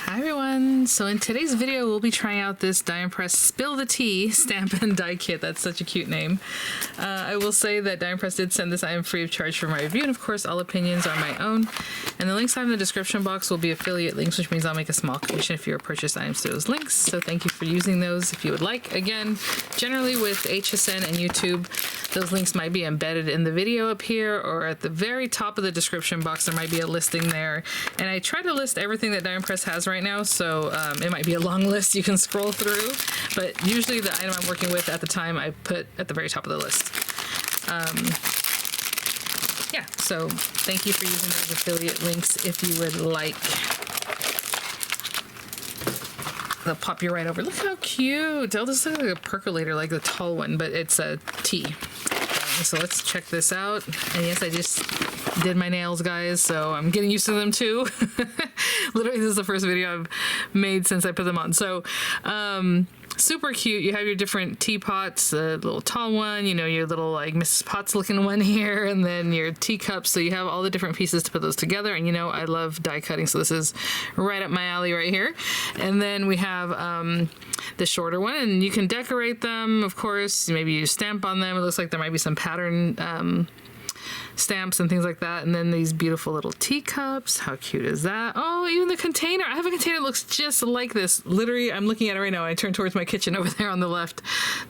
Hi everyone! So in today's video we'll be trying out this Die and Press Spill the Tea stamp and die kit. That's such a cute name. I will say that Die and Press did send this item free of charge for my review, and of course all opinions are my own. And the links I have in the description box will be affiliate links, which means I'll make a small commission if you purchase items through those links. So thank you for using those if you would like. Again, generally with HSN and YouTube, those links might be embedded in the video up here or at the very top of the description box. There might be a listing there. And I try to list everything that Die and Press has right now, so it might be a long list you can scroll through, but usually the item I'm working with at the time I put at the very top of the list. Yeah, so thank you for using those affiliate links if you would like. They'll pop you right over. Look how cute! Oh, this looks like a percolator, like the tall one, but it's a tea. So let's check this out. And yes, I just did my nails, guys, so I'm getting used to them too. Literally, this is the first video I've made since I put them on. So, super cute. You have your different teapots, the little tall one, you know, your little like Mrs. Potts looking one here, and then your teacups. So you have all the different pieces to put those together. And you know, I love die cutting, so this is right up my alley right here. And then we have the shorter one, and you can decorate them, of course. Maybe you stamp on them. It looks like there might be some pattern stamps and things like that. And then these beautiful little teacups. How cute is that? Oh, even the container. I have a container that looks just like this. Literally, I'm looking at it right now. I turn towards my kitchen over there on the left.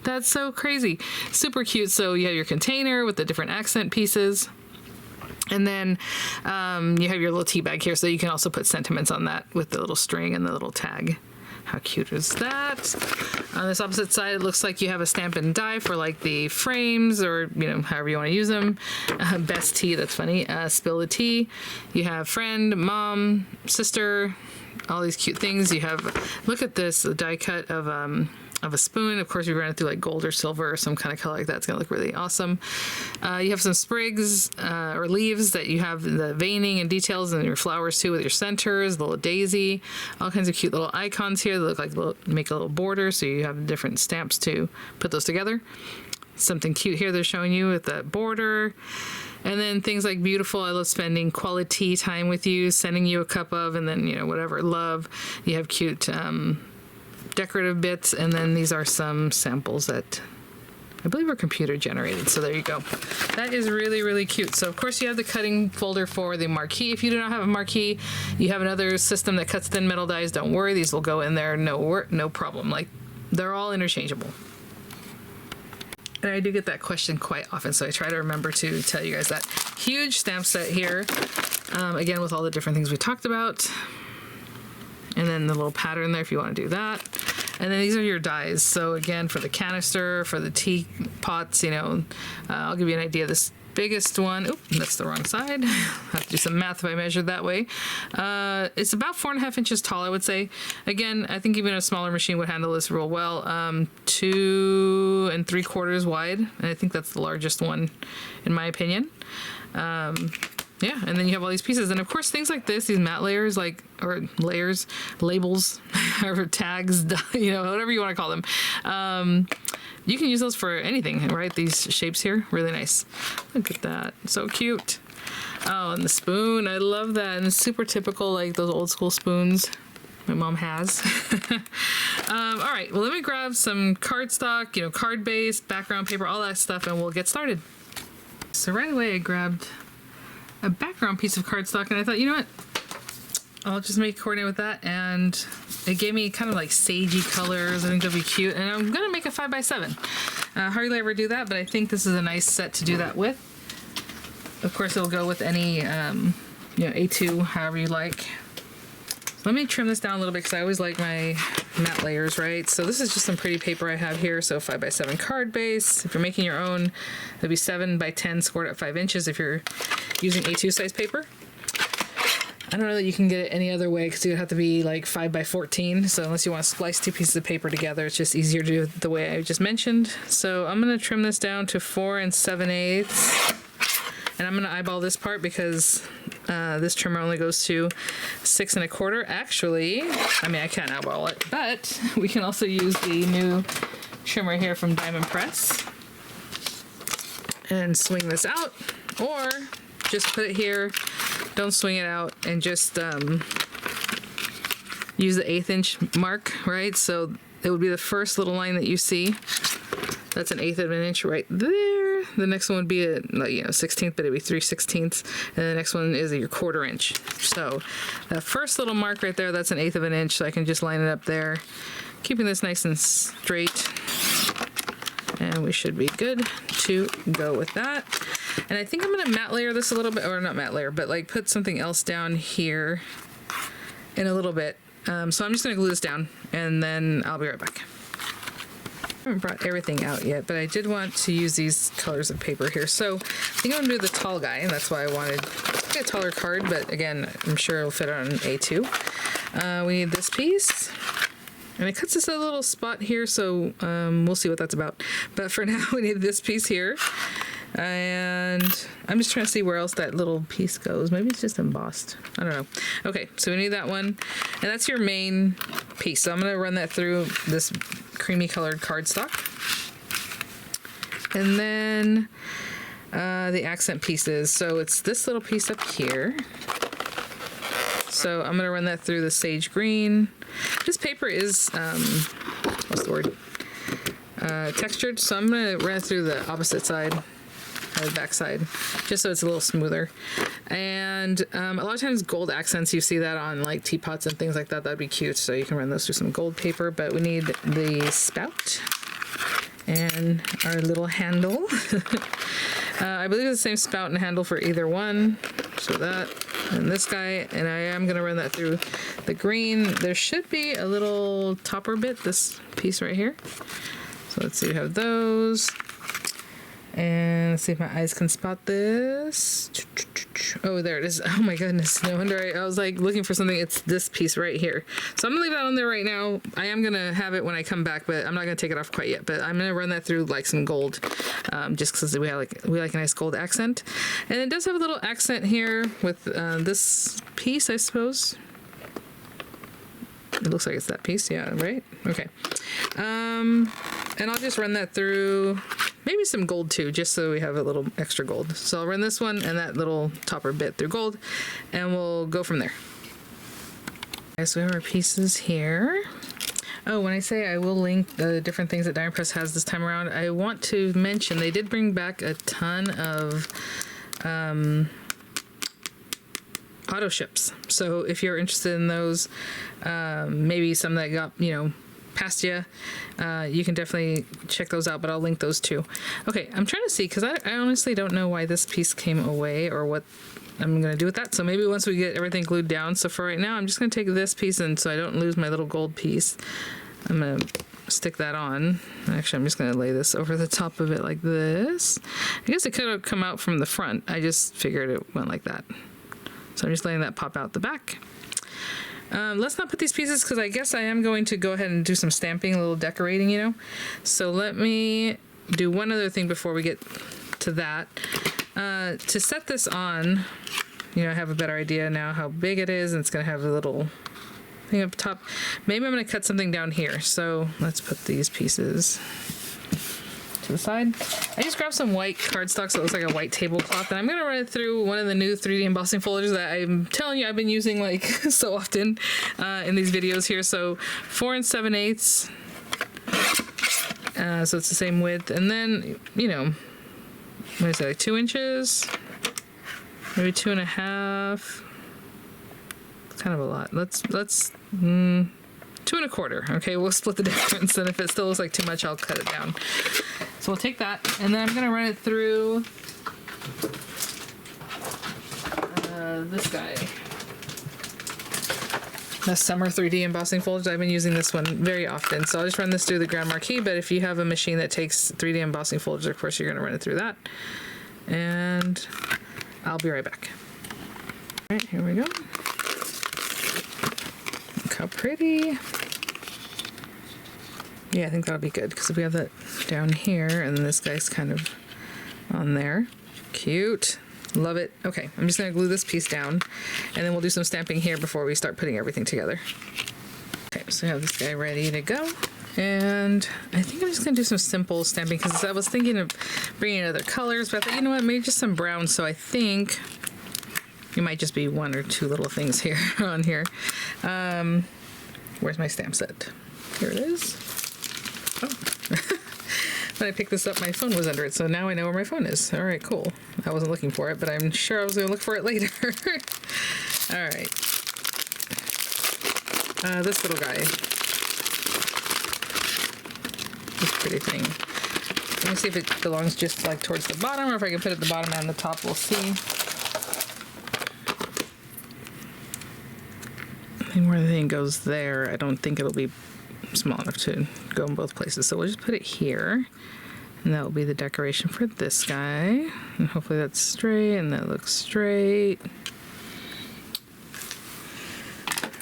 That's so crazy. Super cute. So you have your container with the different accent pieces. And then you have your little tea bag here, so you can also put sentiments on that with the little string and the little tag. How cute is that? On this opposite side, it looks like you have a stamp and die for like the frames, or you know, however you want to use them. Best tea, that's funny. Spill the tea. You have friend, mom, sister, all these cute things. You have, look at this, a die cut of a spoon. Of course, we ran it through like gold or silver or some kind of color like that. It's gonna look really awesome. You have some sprigs or leaves that you have the veining and details, and your flowers too with your centers, the little daisy, all kinds of cute little icons here that look like make a little border, so you have different stamps to put those together. Something cute here they're showing you with that border. And then things like beautiful, I love spending quality time with you, sending you a cup of, and then, you know, whatever, love. You have cute decorative bits, and then these are some samples that I believe are computer generated, so there you go. That is really, really cute. So of course you have the cutting folder for the marquee. If you do not have a marquee, you have another system that cuts thin metal dies, don't worry, these will go in there, no problem. Like, they're all interchangeable. And I do get that question quite often, so I try to remember to tell you guys that. Huge stamp set here, again with all the different things we talked about. And then the little pattern there if you want to do that. And then these are your dies. So again, for the canister, for the teapots, you know, I'll give you an idea. This biggest one, oop, that's the wrong side. I have to do some math if I measured that way. It's about 4.5 inches tall, I would say. Again, I think even a smaller machine would handle this real well. 2 3/4 wide, and I think that's the largest one in my opinion. Yeah, and then you have all these pieces, and of course things like this, these matte layers, like, or layers, labels, or tags, you know, whatever you want to call them. You can use those for anything, right? These shapes here, really nice. Look at that, so cute. Oh, and the spoon, I love that, and it's super typical, like those old school spoons my mom has. All right, well, let me grab some cardstock, you know, card base, background paper, all that stuff, and we'll get started. So right away I grabbed a background piece of cardstock, and I thought, you know what, I'll just coordinate with that, and it gave me kind of like sagey colors. I think they'll be cute, and I'm gonna make a 5x7. Hardly ever do that, but I think this is a nice set to do that with. Of course, it'll go with any you know, A2, however you like. So let me trim this down a little bit, because I always like my matte layers, right? So this is just some pretty paper I have here. So 5x7 card base. If you're making your own, it'll be 7x10 scored at 5 inches if you're using A2 size paper. I don't know that you can get it any other way, because it would have to be like 5x14. So unless you want to splice 2 pieces of paper together, it's just easier to do it the way I just mentioned. So I'm going to trim this down to 4 7/8. And I'm going to eyeball this part because this trimmer only goes to 6 1/4. Actually, I mean, I can't eyeball it, but we can also use the new trimmer here from Die and Press and swing this out, or just put it here, don't swing it out, and just use the 1/8 inch mark, right? So it would be the first little line that you see. That's an 1/8 of an inch right there. The next one would be a 16th, but it'd be 3/16. And the next one is your 1/4 inch. So that first little mark right there, that's an 1/8 of an inch. So I can just line it up there, keeping this nice and straight. And we should be good to go with that. And I think I'm gonna matte layer this a little bit, or not matte layer, but like put something else down here in a little bit. So I'm just gonna glue this down and then I'll be right back. I haven't brought everything out yet, but I did want to use these colors of paper here. So I think I'm gonna do the tall guy, and that's why I wanted a taller card, but again, I'm sure it'll fit on A2. We need this piece, and it cuts us a little spot here, so we'll see what that's about. But for now, we need this piece here. And I'm just trying to see where else that little piece goes. Maybe it's just embossed. I don't know. Okay, so we need that one. And that's your main piece. So I'm going to run that through this creamy colored cardstock. And then the accent pieces. So it's this little piece up here. So I'm going to run that through the sage green. This paper is, what's the word? Textured. So I'm going to run it through the opposite side. The back side, just so it's a little smoother. And a lot of times gold accents, you see that on like teapots and things like that. That'd be cute, so you can run those through some gold paper. But we need the spout and our little handle. I believe it's the same spout and handle for either one. So that and this guy, and I am gonna run that through the green. There should be a little topper bit, this piece right here. So let's see, we have those. And let's see if my eyes can spot this. Oh, there it is. Oh my goodness. No wonder I was like looking for something. It's this piece right here. So I'm gonna leave that on there right now. I am gonna have it when I come back, but I'm not gonna take it off quite yet. But I'm gonna run that through like some gold, just because we like a nice gold accent. And it does have a little accent here with this piece, I suppose. It looks like it's that piece, yeah, right? Okay. And I'll just run that through maybe some gold too, just so we have a little extra gold. So I'll run this one and that little topper bit through gold, and we'll go from there. Okay, so we have our pieces here. Oh, when I say I will link the different things that Diamond Press has this time around, I want to mention they did bring back a ton of auto ships. So if you're interested in those, maybe some that got, past you, you can definitely check those out, but I'll link those too. Okay, I'm trying to see, because I honestly don't know why this piece came away or what I'm going to do with that. So maybe once we get everything glued down. So for right now, I'm just going to take this piece, and so I don't lose my little gold piece, I'm going to stick that on. Actually, I'm just going to lay this over the top of it like this. I guess it could have come out from the front. I just figured it went like that. So I'm just letting that pop out the back. Let's not put these pieces, because I guess I am going to go ahead and do some stamping, a little decorating, So let me do one other thing before we get to that. To set this on, I have a better idea now how big it is, and it's going to have a little thing up top. Maybe I'm going to cut something down here. So let's put these pieces to the side. I just grabbed some white cardstock, so it looks like a white tablecloth, and I'm gonna run it through one of the new 3D embossing folders that I'm telling you I've been using like so often in these videos here. So 4 7/8, so it's the same width, and then what is that, like 2 inches, maybe 2.5. It's kind of a lot. Let's 2 1/4. Okay, we'll split the difference, and if it still looks like too much, I'll cut it down. So we'll take that, and then I'm going to run it through this guy. The Summer 3D embossing folders. I've been using this one very often, so I'll just run this through the Grand Marquis, but if you have a machine that takes 3D embossing folders, of course, you're going to run it through that. And I'll be right back. All right, here we go. Look how pretty. Yeah, I think that'll be good, because if we have that down here, and then this guy's kind of on there. Cute. Love it. Okay, I'm just going to glue this piece down, and then we'll do some stamping here before we start putting everything together. Okay, so I have this guy ready to go, and I think I'm just going to do some simple stamping, because I was thinking of bringing in other colors, but I thought, maybe just some brown, so I think it might just be 1 or 2 little things here on here. Where's my stamp set? Here it is. Oh. When I picked this up, my phone was under it, so now I know where my phone is. All right, cool. I wasn't looking for it, but I'm sure I was going to look for it later. All right. This little guy. This pretty thing. Let me see if it belongs just like towards the bottom, or if I can put it at the bottom and the top. We'll see. I think where the thing goes there, I don't think it'll be small enough to go in both places. So we'll just put it here. And that will be the decoration for this guy. And hopefully that's straight and that looks straight.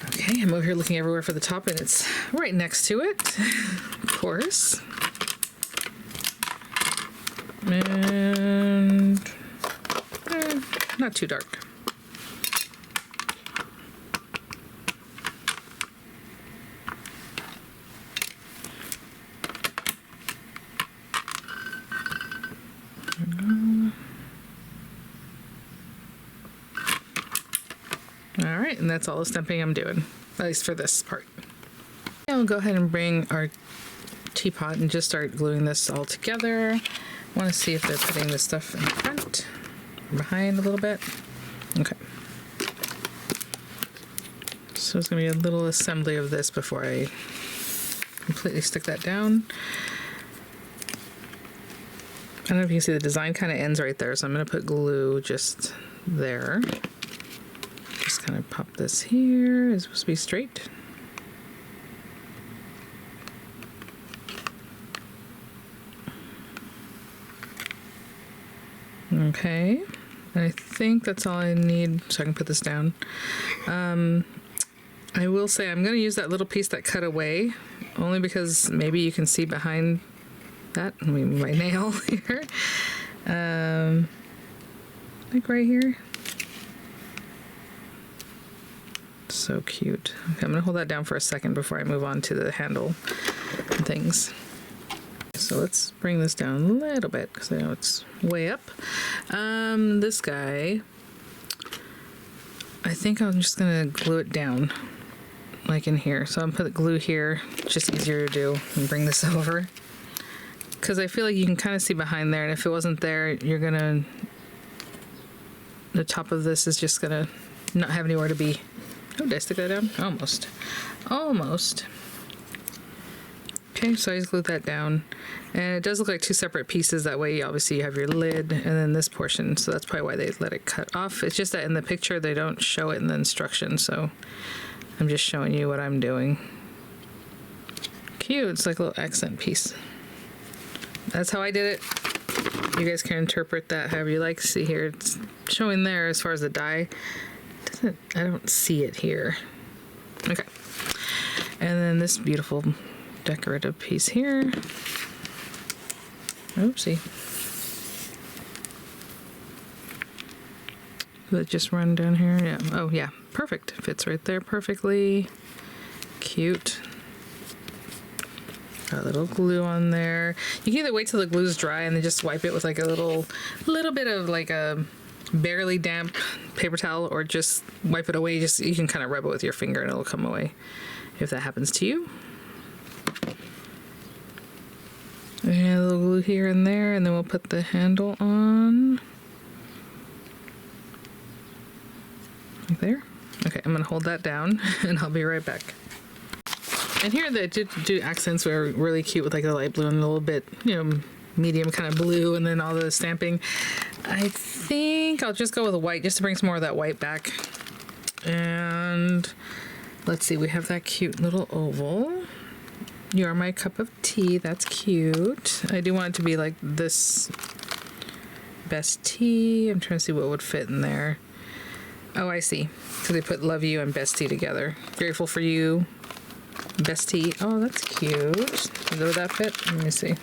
Okay, I'm over here looking everywhere for the top, and it's right next to it, of course. And not too dark. All right, and that's all the stamping I'm doing, at least for this part. Now we'll go ahead and bring our teapot and just start gluing this all together. I want to see if they're putting this stuff in front, behind a little bit. Okay. So it's going to be a little assembly of this before I completely stick that down. I don't know if you can see the design kind of ends right there, so I'm going to put glue just there. Just kind of pop this here. It's supposed to be straight. Okay, and I think that's all I need, so I can put this down. I will say I'm going to use that little piece that cut away, only because maybe you can see behind that. Let me move my nail here. Like right here. So cute. Okay, I'm going to hold that down for a second before I move on to the handle and things. So let's bring this down a little bit because I know it's way up. This guy, I think I'm just gonna glue it down like in here. So I'm put glue here, just easier to do, and bring this over. Because I feel like you can kind of see behind there, and if it wasn't there, you're gonna, the top of this is just gonna not have anywhere to be. Oh, did I stick that down? Almost. Almost. Okay, so I just glued that down, and it does look like two separate pieces. That way, obviously, you have your lid and then this portion. So that's probably why they let it cut off. It's just that in the picture they don't show it in the instructions. So I'm just showing you what I'm doing. Cute. It's like a little accent piece. That's how I did it. You guys can interpret that however you like. See here, it's showing there as far as the die. I don't see it here. Okay, and then this beautiful decorative piece here. Oopsie. Will it just run down here? Yeah. Oh yeah, perfect. Fits right there perfectly. Cute. Got a little glue on there. You can either wait till the glue's dry and then just wipe it with like a little bit of like a barely damp paper towel, or just wipe it away. Just, you can kind of rub it with your finger and it'll come away if that happens to you. And a little glue here and there, and then we'll put the handle on. Like there. Okay, I'm gonna hold that down and I'll be right back. And here they did do accents were really cute with like the light blue and a little bit, you know, medium kind of blue, and then all the stamping. I think I'll just go with white just to bring some more of that white back. And let's see, we have that cute little oval. You are my cup of tea. That's cute. I do want it to be like this. Best tea. I'm trying to see what would fit in there. Oh, I see. So they put love you and best tea together. Grateful for you. Best tea. Oh, that's cute. Would that fit? Let me see.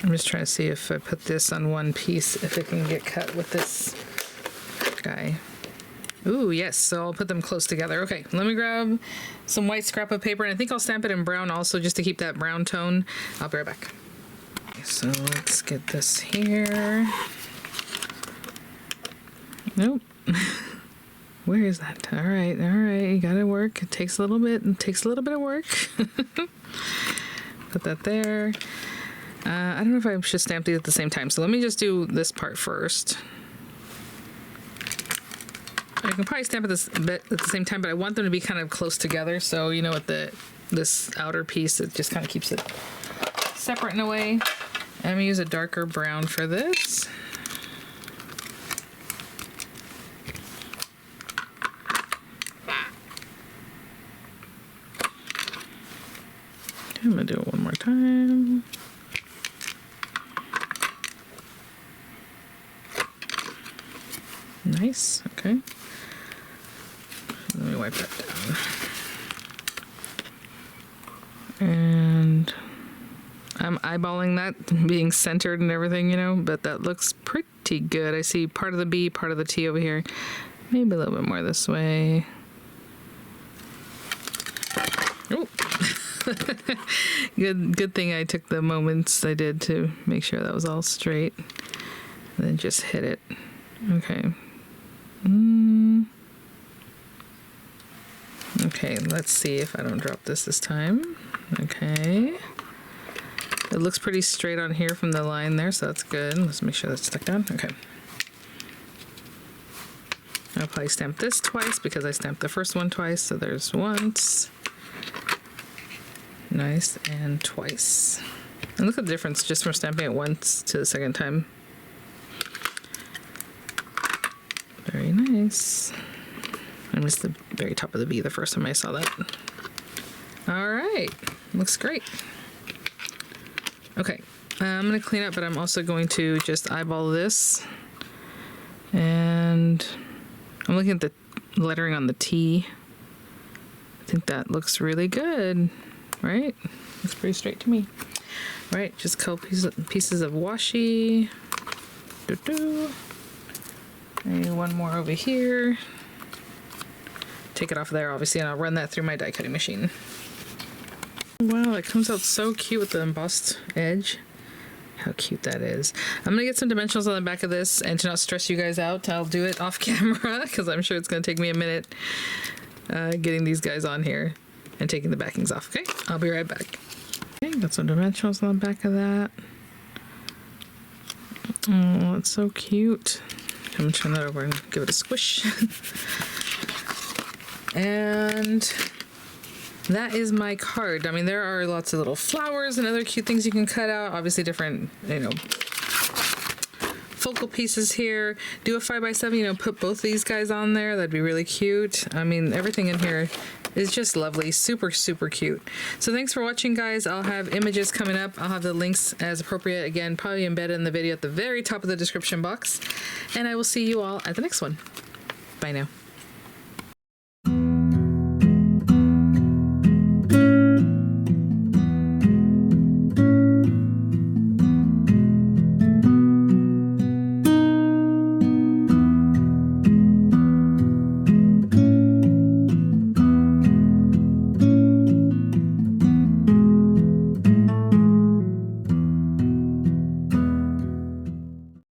I'm just trying to see if I put this on one piece, if it can get cut with this guy. Ooh, yes, so I'll put them close together. Okay, let me grab some white scrap of paper, and I think I'll stamp it in brown also just to keep that brown tone. I'll be right back. So let's get this here. Nope. Where is that? All right, you gotta work. It takes a little bit. It takes a little bit of work. Put that there. I don't know if I should stamp these at the same time. So let me just do this part first. I can probably stamp this a bit at the same time, but I want them to be kind of close together. So you know, with this outer piece, it just kind of keeps it separate in a way. I'm gonna use a darker brown for this. I'm gonna do it one more time. Nice, okay. Let me wipe that down. And I'm eyeballing that being centered and everything, you know, but that looks pretty good. I see part of the B, part of the T over here. Maybe a little bit more this way. Oh. Good thing I took the moments I did to make sure that was all straight. And then just hit it. Okay. Okay, let's see if I don't drop this time. Okay. It looks pretty straight on here from the line there, so that's good. Let's make sure that's stuck down. Okay. I'll probably stamp this twice because I stamped the first one twice, so there's once. Nice, and twice. And look at the difference just from stamping it once to the second time. Very nice. I missed the very top of the B the first time I saw that. All right, looks great. Okay, I'm gonna clean up, but I'm also going to just eyeball this. And I'm looking at the lettering on the T. I think that looks really good, right? Looks pretty straight to me. All right, just a couple pieces of washi. And one more over here. Take it off there, obviously, and I'll run that through my die cutting machine. Wow, it comes out so cute with the embossed edge. How cute that is. I'm gonna get some dimensionals on the back of this, and to not stress you guys out, I'll do it off camera because I'm sure it's gonna take me a minute getting these guys on here and taking the backings off. Okay, I'll be right back. Okay, got some dimensionals on the back of that. Oh, it's so cute. I'm gonna turn that over and give it a squish. And that is my card. I mean, there are lots of little flowers and other cute things you can cut out. Obviously different, you know, focal pieces here. Do a 5x7, you know, put both these guys on there. That'd be really cute. I mean, everything in here is just lovely. Super, super cute. So thanks for watching, guys. I'll have images coming up. I'll have the links as appropriate. Again, probably embedded in the video at the very top of the description box. And I will see you all at the next one. Bye now.